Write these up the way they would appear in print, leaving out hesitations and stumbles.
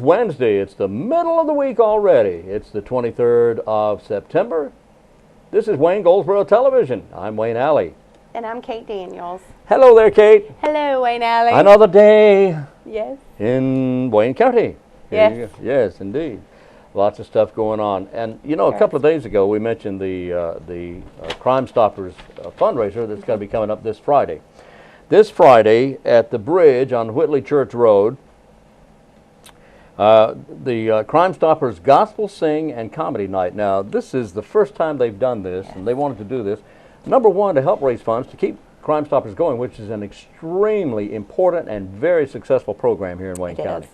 Wednesday. It's the middle of the week already. It's the 23rd of September. This is Wayne Goldsboro Television. I'm Wayne Alley. And I'm Kate Daniels. Hello there, Kate. Hello, Wayne Alley. Another day Yes. in Wayne County. Yes. Here you go. Yes, indeed. Lots of stuff going on. And, you know, a couple of days ago we mentioned the Crime Stoppers fundraiser that's going to be coming up this Friday. This Friday at the bridge on Whitley Church Road, the Crime Stoppers Gospel Sing and Comedy Night. Now, this is the first time they've done this, and they wanted to do this. Number one, to help raise funds to keep Crime Stoppers going, which is an extremely important and very successful program here in Wayne County.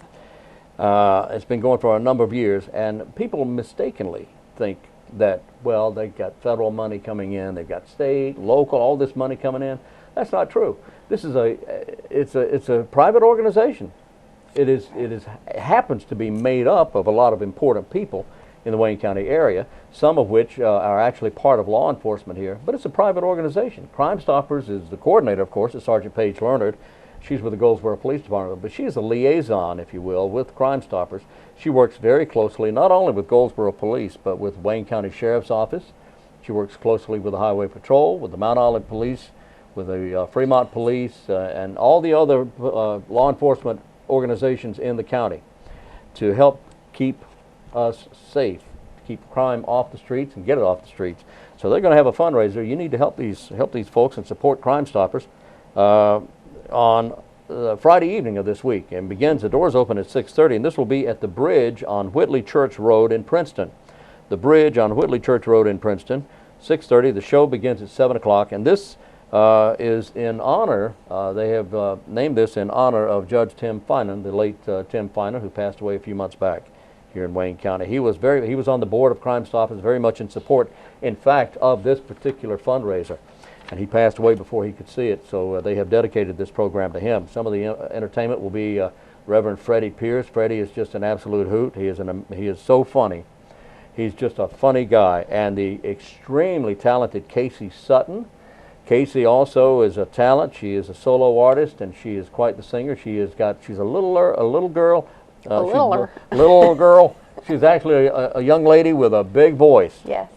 It's been going for a number of years, and people mistakenly think that, well, they've got federal money coming in, they've got state, local, all this money coming in. That's not true. This is it's a private organization. It happens to be made up of a lot of important people in the Wayne County area, some of which are actually part of law enforcement here, but it's a private organization. Crime Stoppers is the coordinator, of course, is Sergeant Paige Leonard. She's with the Goldsboro Police Department, but she is a liaison, if you will, with Crime Stoppers. She works very closely, not only with Goldsboro Police, but with Wayne County Sheriff's Office. She works closely with the Highway Patrol, with the Mount Olive Police, with the Fremont Police, and all the other law enforcement organizations in the county to help keep us safe, to keep crime off the streets and get it off the streets. So they're going to have a fundraiser. You need to help these folks and support Crime Stoppers on Friday evening of this week, and begins, the doors open at 6:30, and this will be at the bridge on Whitley Church Road in Princeton. The bridge on Whitley Church Road in Princeton, 6:30. The show begins at 7 o'clock, and this is in honor, they have named this in honor of Judge Tim Finan, the late Tim Finan, who passed away a few months back here in Wayne County. He was on the board of Crime Stoppers, very much in support, in fact, of this particular fundraiser. And he passed away before he could see it, so they have dedicated this program to him. Some of the entertainment will be Reverend Freddie Pierce. Freddie is just an absolute hoot. He is so funny. He's just a funny guy. And the extremely talented Casey Sutton. Casey also is a talent. She is a solo artist, and she is quite the singer. She's a little girl. Little girl. She's actually a young lady with a big voice. Yes.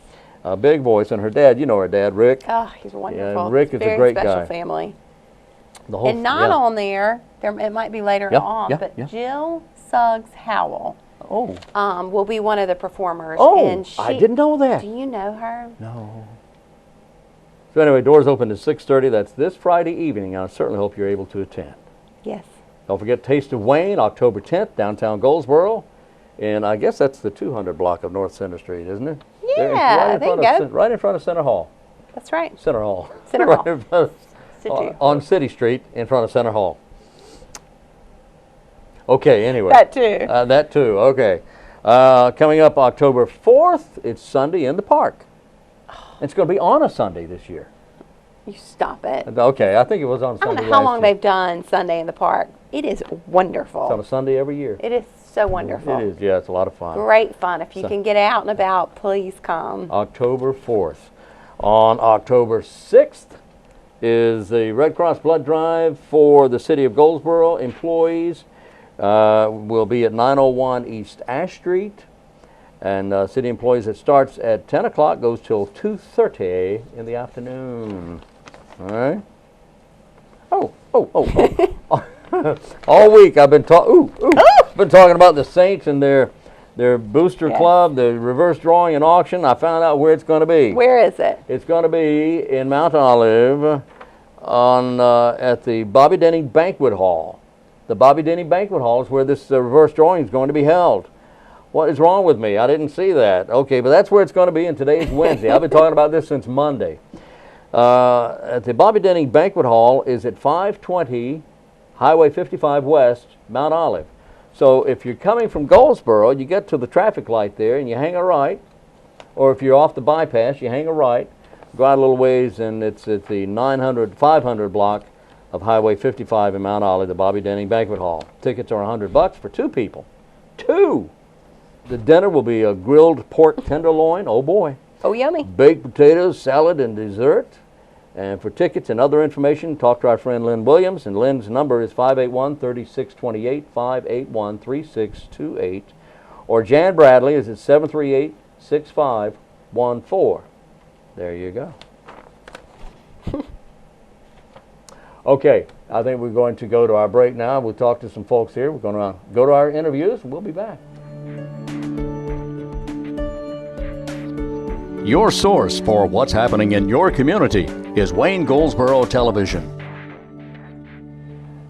A big voice, and her dad, you know her dad, Rick. Oh, he's wonderful. Yeah, Rick is a great guy. Very special family. The whole and not on there, it might be later on, but Jill Suggs Howell will be one of the performers. Oh, and I didn't know that. Do you know her? No. So anyway, doors open at 6:30. That's this Friday evening. I certainly hope you're able to attend. Yes. Don't forget Taste of Wayne, October 10th, downtown Goldsboro. And I guess that's the 200 block of North Center Street, isn't it? Yeah, there you go. Right in front of Center Hall. That's right. Center Hall. Center Hall. On City Street in front of Center Hall. Okay, anyway. That too. That too, okay. Coming up October 4th, it's Sunday in the Park. It's going to be on a Sunday this year. You stop it. Okay, I think it was on Sunday. I don't know how long they've done Sunday in the Park. It is wonderful. It's on a Sunday every year. It is so wonderful. It is, yeah, it's a lot of fun. Great fun. If you can get out and about, please come. October 4th. On October 6th is the Red Cross Blood Drive for the City of Goldsboro employees. Will be at 901 East Ash Street. And city employees, it starts at 10 o'clock, goes till 2:30 in the afternoon. All right? All week I've been been talking about the Saints and their booster club, the reverse drawing and auction. I found out where it's going to be. Where is it? It's going to be in Mount Olive at the Bobby Denny Banquet Hall. The Bobby Denny Banquet Hall is where this reverse drawing is going to be held. What is wrong with me? I didn't see that. Okay, but that's where it's going to be, and today's Wednesday. I've been talking about this since Monday. At the Bobby Denny Banquet Hall is at 520 Highway 55 West, Mount Olive. So if you're coming from Goldsboro, you get to the traffic light there and you hang a right, or if you're off the bypass, you hang a right, go out a little ways, and it's at the 500 block of Highway 55 in Mount Olive, the Bobby Denny Banquet Hall. Tickets are $100 for two people. Two! The dinner will be a grilled pork tenderloin. Oh boy. Oh, yummy. Baked potatoes, salad, and dessert. And for tickets and other information, talk to our friend Lynn Williams, and Lynn's number is 581-3628, 581-3628, or Jan Bradley is at 738-6514. There you go. Okay, I think we're going to go to our break now. We'll talk to some folks here. We're going to go to our interviews, and we'll be back. Your source for what's happening in your community is Wayne Goldsboro Television.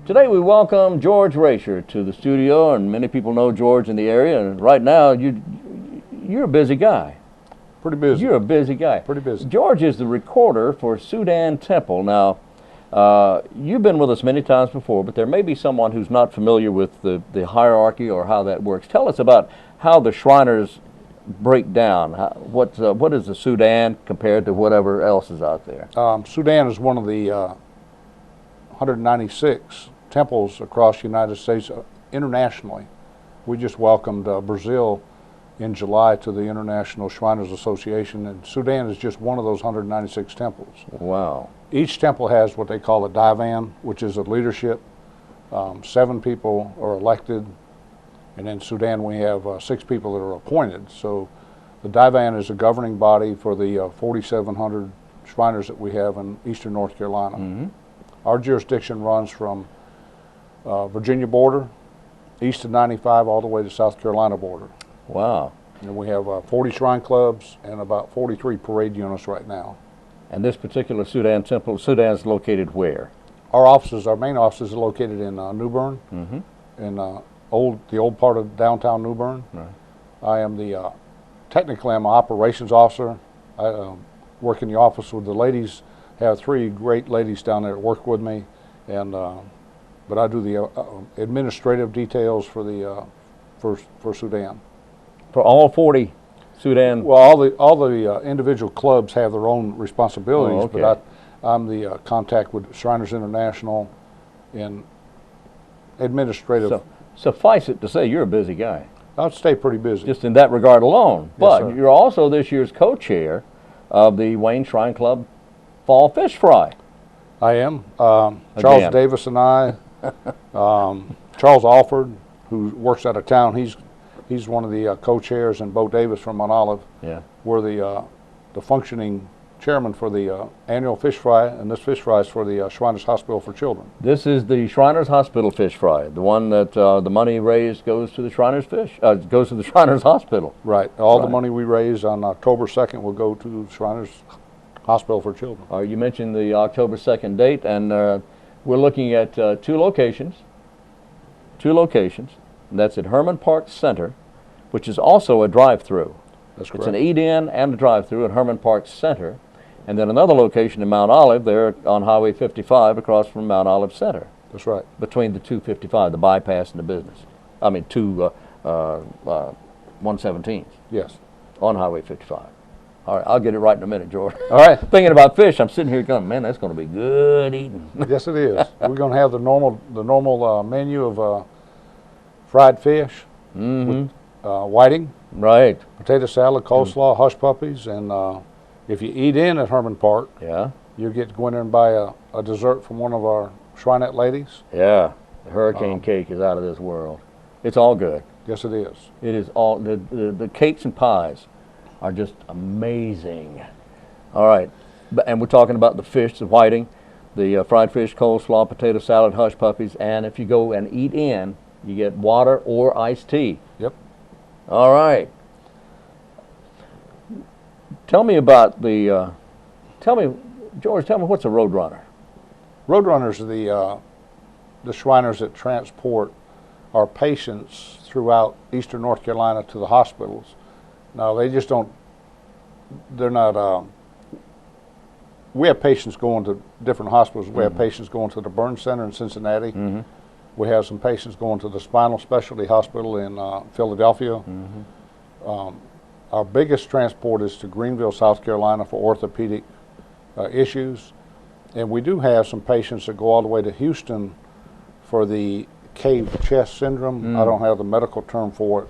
Today we welcome George Racher to the studio, and many people know George in the area. And right now, you're a busy guy. Pretty busy. You're a busy guy. Pretty busy. George is the recorder for Sudan Temple. Now, you've been with us many times before, but there may be someone who's not familiar with the hierarchy or how that works. Tell us about how the Shriners break down. What is the Sudan compared to whatever else is out there? Sudan is one of the 196 temples across the United States internationally. We just welcomed Brazil in July to the International Shriners Association, and Sudan is just one of those 196 temples. Wow. Each temple has what they call a divan, which is a leadership. 7 people are elected. And in Sudan, we have 6 people that are appointed. So the Divan is a governing body for the 4,700 Shriners that we have in eastern North Carolina. Mm-hmm. Our jurisdiction runs from Virginia border, east of 95, all the way to South Carolina border. Wow. And we have 40 shrine clubs and about 43 parade units right now. And this particular Sudan Temple, Sudan is located where? Our main offices are located in New Bern, Mm-hmm. in the old part of downtown New Bern. Right. I am technically I'm an operations officer. I work in the office with the ladies. Have 3 great ladies down there that work with me, and but I do the administrative details for the for Sudan. For all 40 Sudan? Well, all the individual clubs have their own responsibilities, Oh, okay. but I'm the contact with Shriners International in administrative. So, suffice it to say, you're a busy guy, I'll stay pretty busy. just in that regard alone. But sir. you're also this year's co-chair of the Wayne Shrine Club Fall Fish Fry. I am. Again. Charles Davis and I, Charles Alford, who works out of town, he's one of the co-chairs, and Bo Davis from Mount Olive. Yeah. We're the functioning chairman for the annual fish fry, and this fish fry is for the Shriners Hospital for Children. This is the Shriners Hospital Fish Fry, the one that the money raised goes to the Shriners goes to the Shriners Hospital. Right. All the Right. money we raise on October 2nd will go to Shriners Hospital for Children. You mentioned the October 2nd date, and we're looking at 2 locations. 2 locations. And that's at Herman Park Center, which is also a drive-through. That's It's correct. an eat-in and a drive-through at Herman Park Center. And then another location in Mount Olive there on Highway 55 across from Mount Olive Center, That's right. between the 255, the bypass and the business. I mean, 117s Yes. on Highway 55. All right, I'll get it right in a minute, George. All right. Thinking about fish, I'm sitting here going, man, that's going to be good eating. Yes, it is. We're going to have the normal menu of fried fish, Mm-hmm. whiting, Right. potato salad, coleslaw, hush puppies, and if you eat in at Herman Park, Yeah. you get to go in there and buy a dessert from one of our Shrinette ladies. Yeah. The hurricane cake is out of this world. It's all good. Yes, it is. It is all, the cakes and pies are just amazing. All right. And we're talking about the fish, the whiting, the fried fish, coleslaw, potato salad, hush puppies, and if you go and eat in, you get water or iced tea. Yep. All right. Tell me about George, tell me what's a Roadrunner? Roadrunners are the Shriners that transport our patients throughout eastern North Carolina to the hospitals. Now, they just don't, they're not, we have patients going to different hospitals. We have patients going to the Burn Center in Cincinnati. Mm-hmm. We have some patients going to the Spinal Specialty Hospital in Philadelphia. Mm-hmm. Our biggest transport is to Greenville, South Carolina for orthopedic issues. And we do have some patients that go all the way to Houston for the caved chest syndrome. I don't have the medical term for it.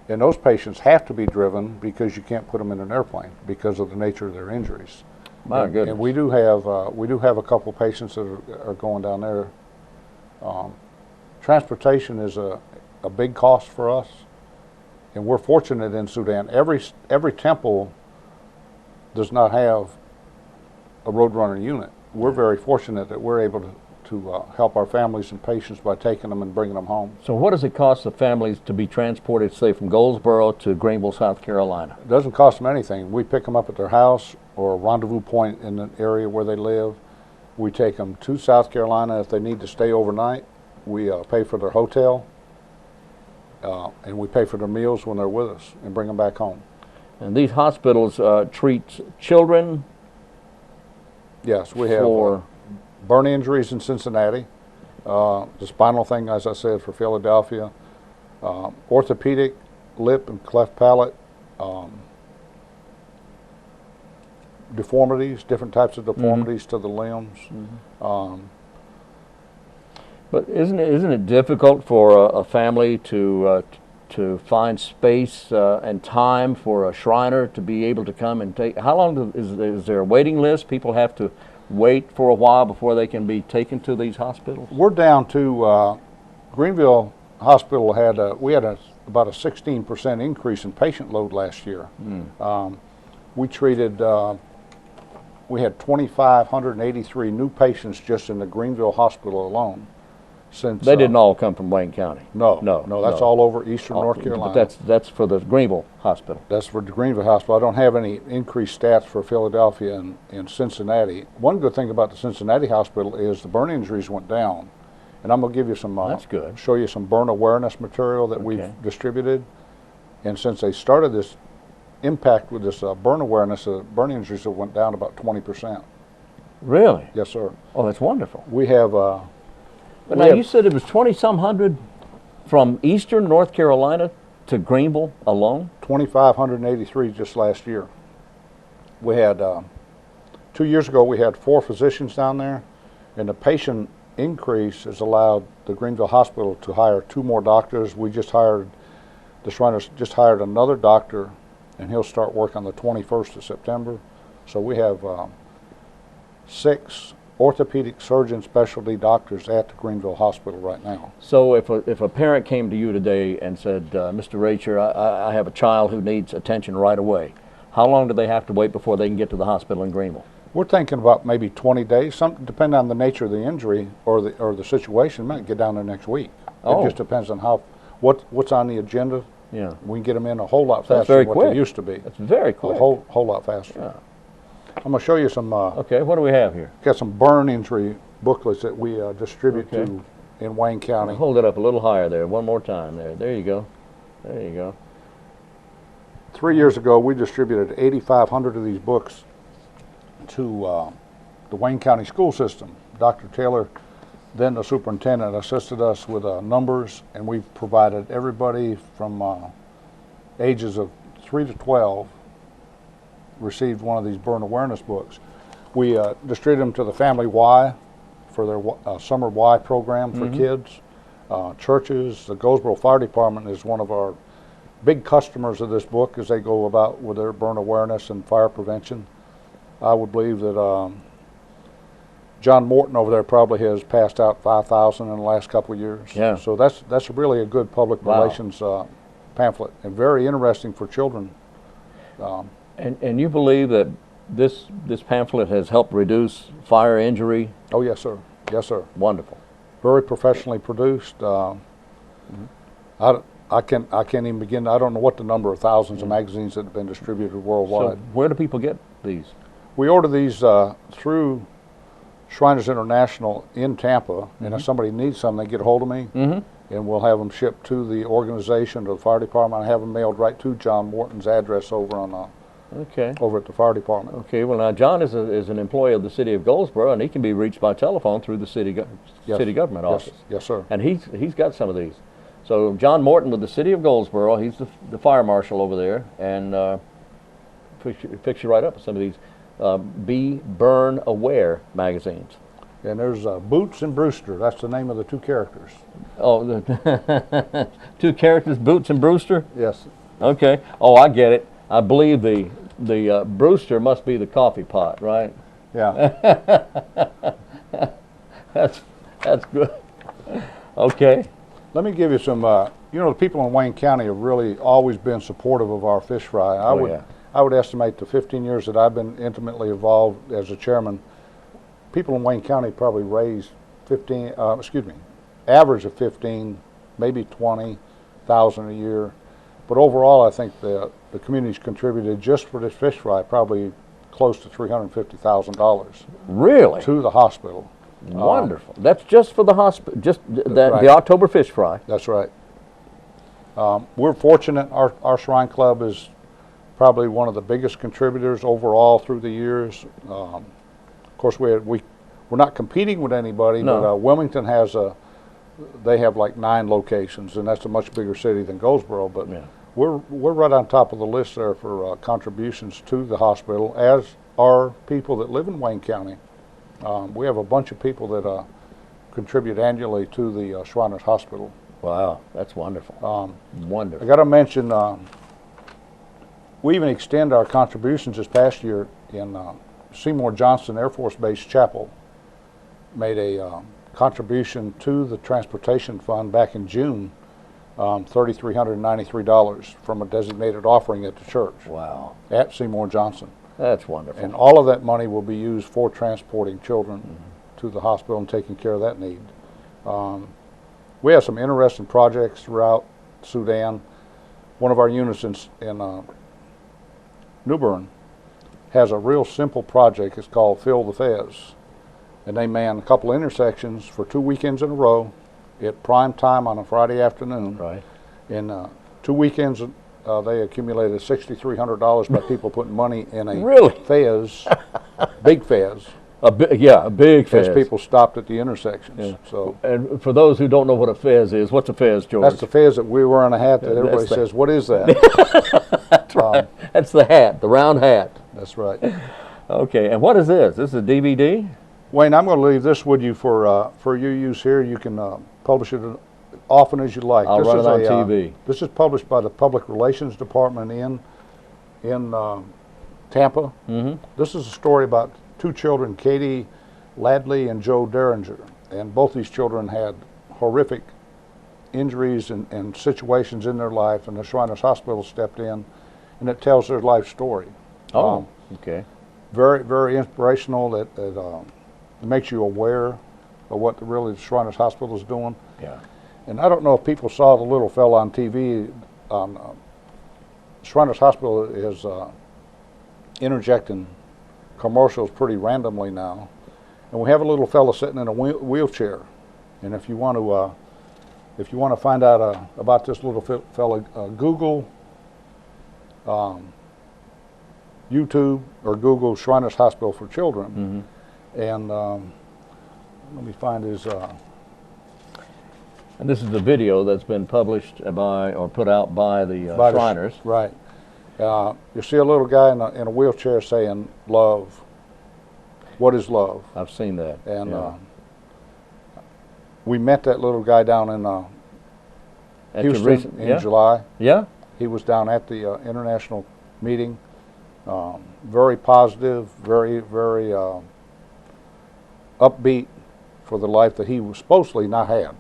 And those patients have to be driven because you can't put them in an airplane because of the nature of their injuries. My goodness. And we do have a couple patients that are going down there. Transportation is a big cost for us, and we're fortunate in Sudan. Every temple does not have a Roadrunner unit. We're very fortunate that we're able to help our families and patients by taking them and bringing them home. So what does it cost the families to be transported, say, from Goldsboro to Greenville, South Carolina? It doesn't cost them anything. We pick them up at their house or a rendezvous point in the area where they live. We take them to South Carolina if they need to stay overnight. We pay for their hotel, and we pay for their meals when they're with us and bring them back home. And these hospitals treat children? Yes, we have burn injuries in Cincinnati, the spinal thing, as I said, for Philadelphia, orthopedic, lip and cleft palate, deformities, different types of deformities to the limbs. But isn't it difficult for a family to find space and time for a Shriner to be able to come and take? How long is there a waiting list? People have to wait for a while before they can be taken to these hospitals? We're down to Greenville Hospital had about a 16% increase in patient load last year. We treated. We had 2,583 new patients just in the Greenville Hospital alone. Since They didn't all come from Wayne County. No, that's all over eastern North Carolina. But that's for the Greenville Hospital. That's for the Greenville Hospital. I don't have any increased stats for Philadelphia and Cincinnati. One good thing about the Cincinnati Hospital is the burn injuries went down. And I'm going to give you some, that's good. Show you some burn awareness material that we've distributed. And since they started this impact with this burn awareness, burn injuries have went down about 20%. Really? Yes, sir. Oh, that's wonderful. We have... But now you said it was 20-some hundred from eastern North Carolina to Greenville alone? 2,583 just last year. We had, 2 years ago, we had 4 physicians down there, and the patient increase has allowed the Greenville Hospital to hire 2 more doctors. We just hired, the Shriners just hired another doctor, and he'll start work on the 21st of September. So we have 6 orthopedic surgeon specialty doctors at the Greenville Hospital right now. So if a parent came to you today and said, Mr. Racher, I have a child who needs attention right away, how long do they have to wait before they can get to the hospital in Greenville? We're thinking about maybe 20 days, depending on the nature of the injury or the situation. Might get down there next week. It just depends on what's on the agenda. Yeah. We can get them in a whole lot faster than what they used to be. That's very quick. A whole lot faster. Yeah. I'm going to show you some. Okay, what do we have here? Got some burn injury booklets that we distribute to in Wayne County. Now hold it up a little higher there. One more time there. There you go. There you go. 3 years ago, we distributed 8,500 of these books to the Wayne County school system. Dr. Taylor, then the superintendent, assisted us with numbers, and we provided everybody from ages of 3 to 12 received one of these burn awareness books. We distributed them to the Family Y for their Summer Y program for kids. Churches, the Goldsboro Fire Department is one of our big customers of this book as they go about with their burn awareness and fire prevention. I would believe that John Morton over there probably has passed out 5,000 in the last couple of years. Yeah. So that's really a good public relations pamphlet and very interesting for children. And you believe that this pamphlet has helped reduce fire injury? Oh, yes, sir. Yes, sir. Wonderful. Very professionally produced. I can't even begin. I don't know what the number of thousands of magazines that have been distributed worldwide. So where do people get these? We order these through Shriners International in Tampa, and if somebody needs some, they get a hold of me, and we'll have them shipped to the organization, to the fire department. I have them mailed right to John Morton's address over on over at the fire department. Okay. Well, now John is an employee of the city of Goldsboro, and he can be reached by telephone through the city government office. Yes, sir. And he's got some of these. So John Morton with the city of Goldsboro, he's the fire marshal over there, and fix you right up with some of these Be Burn Aware magazines. And there's Boots and Brewster. That's the name of the 2 characters. Oh, the 2 characters, Boots and Brewster? Yes. Okay. Oh, I get it. I believe the the Brewster must be the coffee pot, right? Yeah. That's good. Okay. Let me give you some, the people in Wayne County have really always been supportive of our fish fry. I would estimate the 15 years that I've been intimately involved as a chairman, people in Wayne County probably raised average of 15, maybe 20,000 a year. But overall, I think the community's contributed just for this fish fry probably close to $350,000. Really? To the hospital. Wonderful. That's just for the hospital, just right. the October fish fry. That's right. We're fortunate. Our Shrine Club is probably one of the biggest contributors overall through the years. Of course, we're not competing with anybody, No. but Wilmington they have like 9 locations, and that's a much bigger city than Goldsboro. But Yeah. we're right on top of the list there for contributions to the hospital, as are people that live in Wayne County. We have a bunch of people that contribute annually to the Shriners Hospital. Wow, that's wonderful. Wonderful. I got to mention, we even extend our contributions this past year in Seymour Johnson Air Force Base Chapel. Made a contribution to the transportation fund back in June, $3,393 from a designated offering at the church. Wow, At Seymour Johnson. that's wonderful. And all of that money will be used for transporting children to the hospital and taking care of that need. We have some interesting projects throughout Sudan. One of our units in New Bern has a real simple project. It's called Fill the Fez. And they man a couple of intersections for 2 weekends in a row at prime time on a Friday afternoon. Right. In 2 weekends, they accumulated $6,300 by people putting money in a Really? Fez, big Fez, A big fez. as people stopped at the intersections. Yeah. So And for those who don't know what a fez is, what's a fez, George? that's the Fez that we wear on a hat that everybody That's the- says, "What is that?" That's right. That's the hat, the round hat. That's right. Okay, and what is this? This is a DVD? Wayne, I'm going to leave this with you for your use here. You can publish it as often as you like. I'll This run is it on TV. This is published by the Public Relations Department in Tampa. Mm-hmm. This is a story about 2 children, Katie Ladley and Joe Derringer. And both these children had horrific injuries and situations in their life, and the Shriners Hospital stepped in, and it tells their life story. Oh, okay. Very, very inspirational. It makes you aware of what the Shriners Hospital is doing. Yeah. And I don't know if people saw the little fella on TV. Shriners Hospital is interjecting commercials pretty randomly now, and we have a little fella sitting in a wheelchair. And if you want to find out about this little fella, Google YouTube or Google Shriners Hospital for Children, and let me find his. And this is the video that's been published by or put out by the Shriners. Right. You see a little guy in a wheelchair saying, "Love." What is love? I've seen that. And yeah. We met that little guy down in At your Houston recent- in yeah? July. Yeah? He was down at the international meeting. Very positive, very, very upbeat for the life that he was supposedly not had.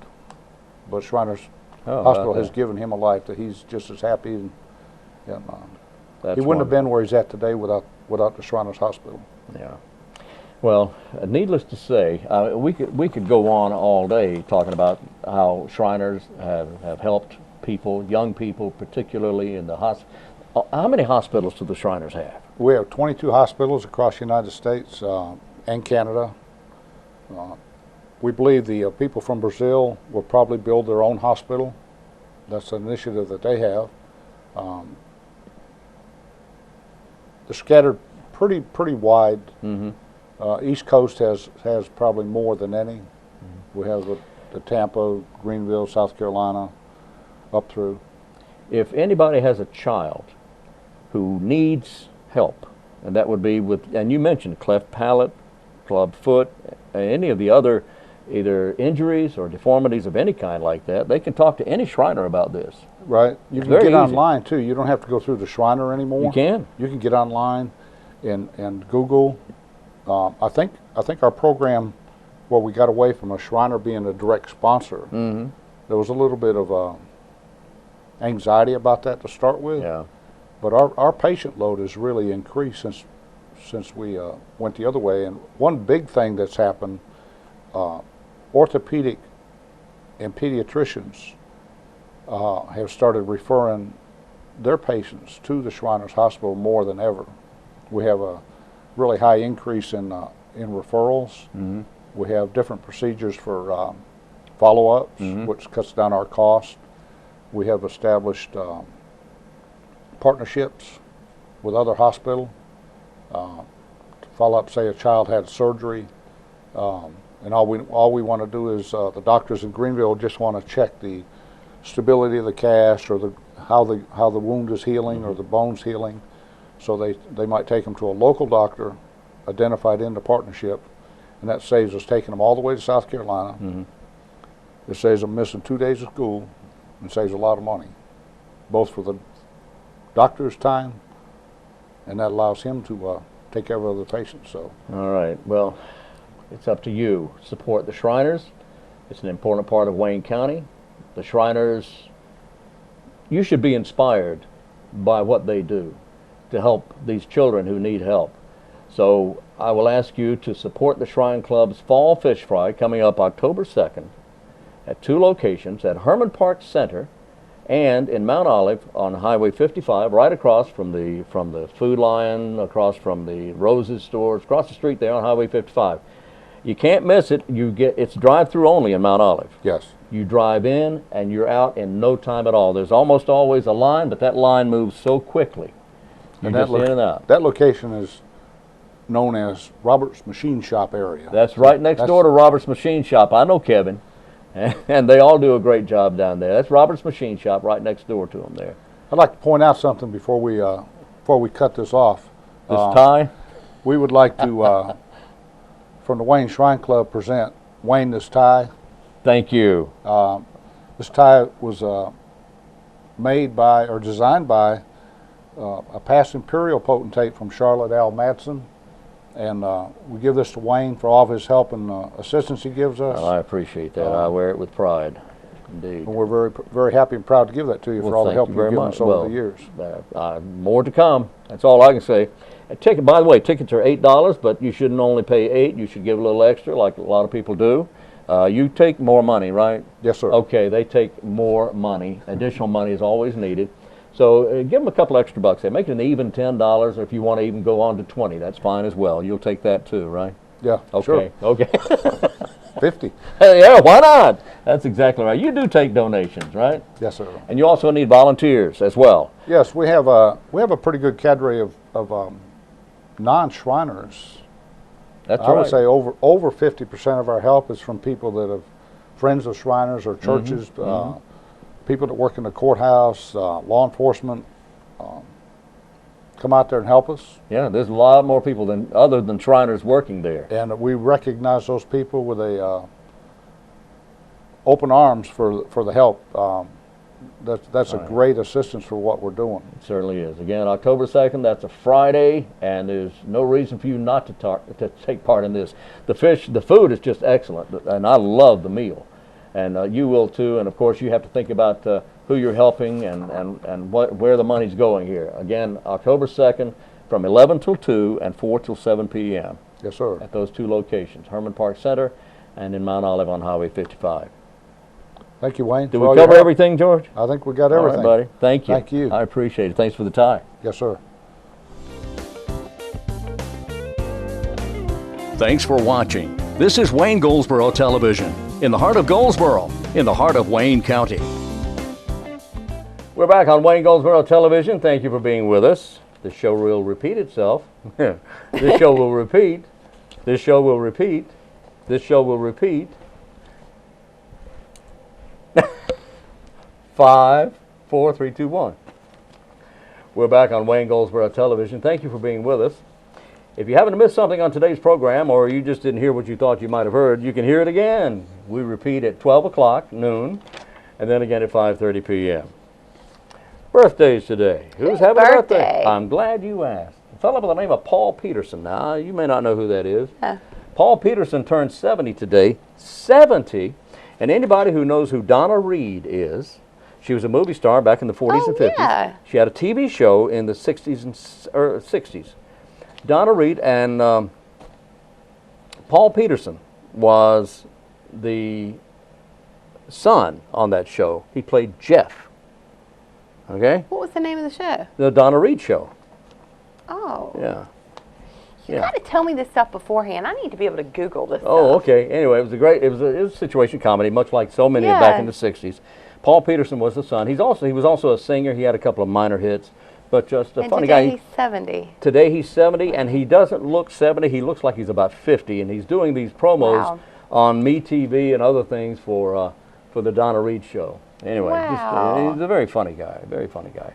But Shriners Hospital has given him a life that he's just as happy, and That's he wouldn't have wonderful. been where he's at today without the Shriners Hospital. Yeah. Well, needless to say, we could go on all day talking about how Shriners have helped people, young people, particularly in the hospital. How many hospitals do the Shriners have? We have 22 hospitals across the United States and Canada. We believe the people from Brazil will probably build their own hospital. That's an initiative that they have. They're scattered pretty wide. Mm-hmm. East Coast has probably more than any. We have the Tampa, Greenville, South Carolina, up through. If anybody has a child who needs help, and that would be and you mentioned cleft palate, club foot, any of the other either injuries or deformities of any kind like that, they can talk to any Shriner about this. Right. You can very get easy. online too. You don't have to go through the Shriner anymore. You can. You can get online and Google. I think our program, well, we got away from a Shriner being a direct sponsor. Mm-hmm. There was a little bit of anxiety about that to start with. Yeah. But our patient load has really increased since we went the other way. And one big thing that's happened, orthopedic and pediatricians have started referring their patients to the Shriners Hospital more than ever. We have a really high increase in referrals. Mm-hmm. We have different procedures for follow-ups, Mm-hmm. which cuts down our cost. We have established partnerships with other hospitals to follow up, say a child had surgery, and all we want to do is the doctors in Greenville just want to check the stability of the cast or how the wound is healing or the bone's healing. So they might take them to a local doctor identified in the partnership, and that saves us taking them all the way to South Carolina. Mm-hmm. It saves them missing 2 days of school and saves a lot of money, both for the doctor's time, and that allows him to take care of other patients. So. All right. Well, it's up to you. Support the Shriners. It's an important part of Wayne County. The Shriners, you should be inspired by what they do to help these children who need help. So I will ask you to support the Shrine Club's Fall Fish Fry coming up October 2nd at 2 locations, at Herman Park Center and in Mount Olive on Highway 55, right across from the Food Lion, across from the Roses stores, across the street there on Highway 55. You can't miss it. It's drive-through only in Mount Olive. Yes. You drive in and you're out in no time at all. There's almost always a line, but that line moves so quickly. You're And just in and out. That location is known as Robert's Machine Shop area. That's right next door to Robert's Machine Shop. I know Kevin, and they all do a great job down there. That's Robert's Machine Shop right next door to them there. I'd like to point out something before we this off. This tie? We would like to, from the Wayne Shrine Club, present Wayne this tie. Thank you. This tie was made by or designed by a past imperial potentate from Charlotte, Al Madsen. And we give this to Wayne for all of his help and assistance he gives us. Well, I appreciate that. I wear it with pride, indeed. And we're very happy and proud to give that to you for all the help you've given us over the years. More to come. That's all I can say. By the way, tickets are $8, but you shouldn't only pay $8. You should give a little extra, like a lot of people do. You take more money, right? Yes, sir. Okay, they take more money. Additional money is always needed. So give them a couple extra bucks there. Make it an even $10, or if you want to even go on to $20, that's fine as well. You'll take that too, right? Yeah, okay. sure. Okay. 50. Yeah, why not? That's exactly right. You do take donations, right? Yes, sir. And you also need volunteers as well. Yes, we have a pretty good cadre of non-Shriners. That's I would say over 50% of our help is from people that have friends of Shriners or churches, people that work in the courthouse, law enforcement, come out there and help us. Yeah, there's a lot more people other than Shriners working there. And we recognize those people with a open arms for the help. That's a great assistance for what we're doing. It certainly is. Again, October 2nd, that's a Friday, and there's no reason for you not to take part in this. The food is just excellent, and I love the meal. And you will too, and of course you have to think about who you're helping and where the money's going here. Again, October 2nd from 11 till 2 and 4 till 7 p.m. Yes, sir. At those 2 locations, Herman Park Center and in Mount Olive on Highway 55. Thank you, Wayne. Did we cover everything, George? I think we got everything. All right, buddy. Thank you. Thank you. I appreciate it. Thanks for the tie. Yes, sir. Thanks for watching. This is Wayne Goldsboro Television, in the heart of Goldsboro, in the heart of Wayne County. We're back on Wayne Goldsboro Television. Thank you for being with us. This show will repeat itself. This show will repeat. This show will repeat. This show will repeat. 5, 4, 3, 2, 1. We're back on Wayne Goldsboro Television. Thank you for being with us. If you happen to miss something on today's program, or you just didn't hear what you thought you might have heard, you can hear it again. We repeat at 12 o'clock, noon, and then again at 5:30 p.m. Birthdays today. Who's having a birthday? birthday? I'm glad you asked. A fellow by the name of Paul Peterson. Now, you may not know who that is. Paul Peterson turned 70 today. 70. And anybody who knows who Donna Reed is, she was a movie star back in the 40s and 50s. Yeah. She had a TV show in the 60s and 60s. Donna Reed and Paul Peterson was the son on that show. He played Jeff. Okay? What was the name of the show? The Donna Reed Show. Oh. Yeah. You got to tell me this stuff beforehand. I need to be able to Google this Oh, stuff. okay. Anyway, it was a situation comedy, much like so many back in the 60s. Paul Peterson was the son. He was also a singer. He had a couple of minor hits, but just a funny guy. Today he's 70. Today he's 70, and he doesn't look 70. He looks like he's about 50, and he's doing these promos on MeTV and other things for the Donna Reed Show. Anyway, he's a very funny guy. Very funny guy.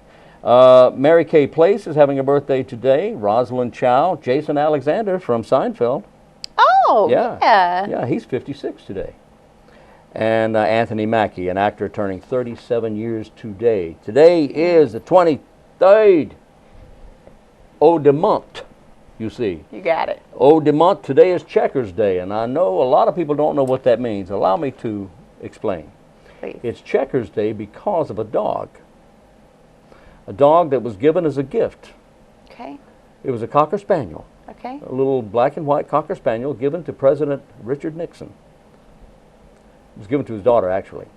Mary Kay Place is having a birthday today. Rosalind Chow, Jason Alexander from Seinfeld. Oh, yeah. Yeah, he's 56 today. And Anthony Mackie, an actor turning 37 years today. Today is the 23rd de month, you see. You got it. De month, today is Checkers Day, and I know a lot of people don't know what that means. Allow me to explain. Please. It's Checkers Day because of a dog. A dog that was given as a gift. Okay. It was a Cocker Spaniel. Okay. A little black and white Cocker Spaniel given to President Richard Nixon. It was given to his daughter, actually.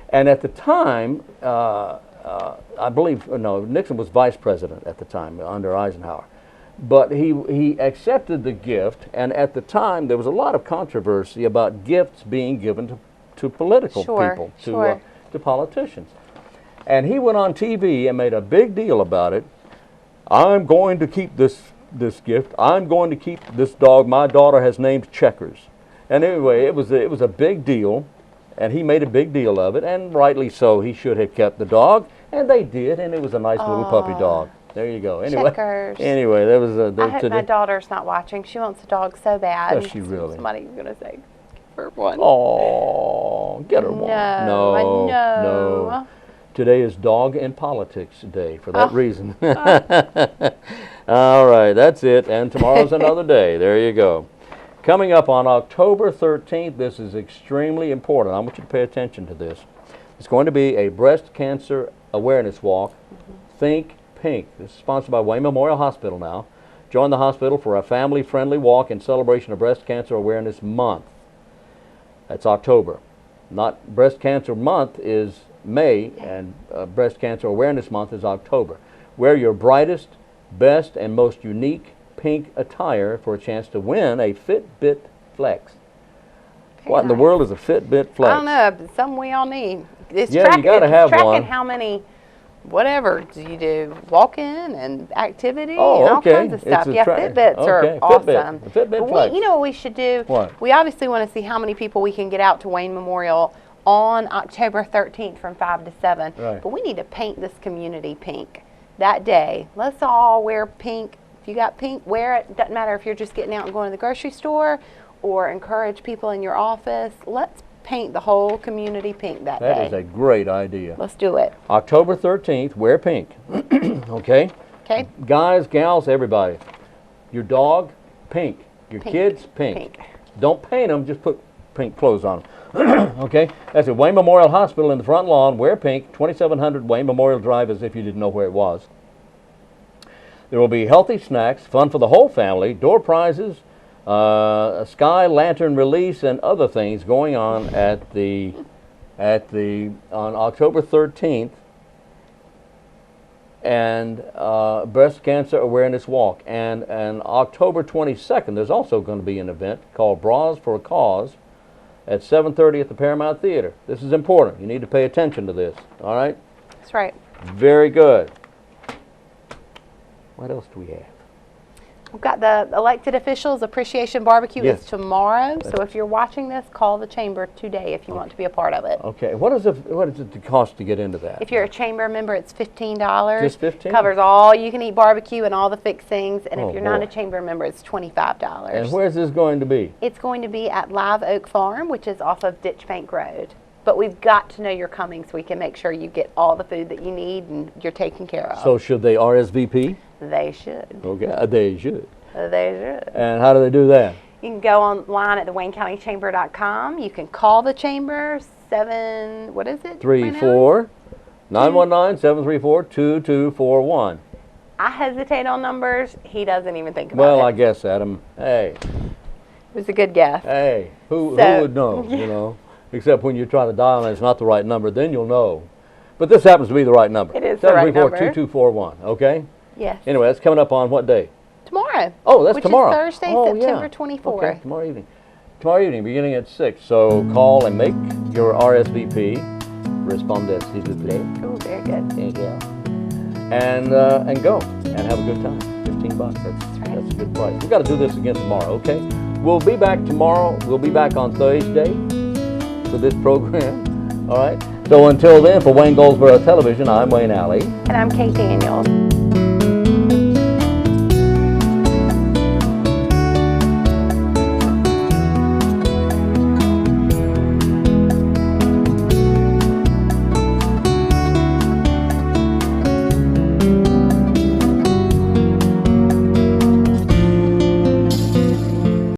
And at the time, I believe, no, Nixon was vice president at the time under Eisenhower. But he accepted the gift, and at the time there was a lot of controversy about gifts being given to political people, to politicians. And he went on TV and made a big deal about it. I'm going to keep this gift. I'm going to keep this dog. My daughter has named Checkers. And anyway, it was a big deal, and he made a big deal of it, and rightly so. He should have kept the dog, and they did, and it was a nice little puppy dog. There you go. Anyway, Checkers. Anyway, there was a. I hope my daughter's not watching. She wants a dog so bad. Does she really? Somebody's gonna say, give her one. Oh, get her one. No, No. Today is Dog and Politics Day for that reason. All right, that's it. And tomorrow's another day. There you go. Coming up on October 13th, this is extremely important. I want you to pay attention to this. It's going to be a breast cancer awareness walk. Think Pink. This is sponsored by Wayne Memorial Hospital now. Join the hospital for a family-friendly walk in celebration of Breast Cancer Awareness Month. That's October. Not Breast Cancer Month is May, and Breast Cancer Awareness Month is October. Wear your brightest, best, and most unique pink attire for a chance to win a Fitbit Flex. What in the world is a Fitbit Flex? I don't know, but something we all need. It's you got to have tracking one. How many, whatever do you do, walking and activity and Oh, all okay. kinds of stuff. Yeah, Fitbits are Okay, awesome. Fitbit But Flex. you know what we should do? What? We obviously want to see how many people we can get out to Wayne Memorial on October 13th from 5 to 7. Right. But we need to paint this community pink that day. Let's all wear pink. If you got pink, wear it. Doesn't matter if you're just getting out and going to the grocery store or encourage people in your office. Let's paint the whole community pink that day. That is a great idea. Let's do it. October 13th, wear pink. Okay? Okay? Guys, gals, everybody. Your dog, pink. Your kids, pink. Don't paint them, just put pink clothes on them. Okay? That's at Wayne Memorial Hospital in the front lawn. Wear pink, 2700 Wayne Memorial Drive, as if you didn't know where it was. There will be healthy snacks, fun for the whole family, door prizes, a sky lantern release, and other things going on on October 13th, and Breast Cancer Awareness Walk. And October 22nd, there's also going to be an event called Bras for a Cause at 7:30 at the Paramount Theater. This is important. You need to pay attention to this. All right? That's right. Very good. What else do we have? We've got the Elected Officials Appreciation Barbecue. Yes. It's tomorrow. So if you're watching this, call the chamber today if you want to be a part of it. Okay. What is it cost to get into that? If you're a chamber member, it's $15. Just 15? Covers all you can eat barbecue and all the fixings. And Oh, if you're not boy. a chamber member, it's $25. And where's this going to be? It's going to be at Live Oak Farm, which is off of Ditchbank Road. But we've got to know you're coming so we can make sure you get all the food that you need and you're taken care of. So should they RSVP? They should. Okay, they should. They should. And how do they do that? You can go online at the WayneCountyChamber.com. You can call the chamber, what is it? 919-734-2241. I hesitate on numbers. He doesn't even think about Well, it. I guess, Adam, hey, It was a good guess. who So- would know, you know? Except when you try to dial and it's not the right number, then you'll know. But this happens to be the right number. It is the right number. 734-2241, okay? Yes. Anyway, that's coming up on what day? Tomorrow. Oh, that's which tomorrow. Is Thursday, Oh, September yeah. 24th. Okay, tomorrow evening. Tomorrow evening, beginning at 6. So call and make your RSVP. Respondez, s'il vous plaît. Ooh, very good. Thank you. And go and have a good time. $15. right. That's a good price. We've got to do this again tomorrow, okay? We'll be back tomorrow. We'll be back on Thursday for this program. All right? So until then, for Wayne Goldsboro Television, I'm Wayne Alley. And I'm Kate Daniels.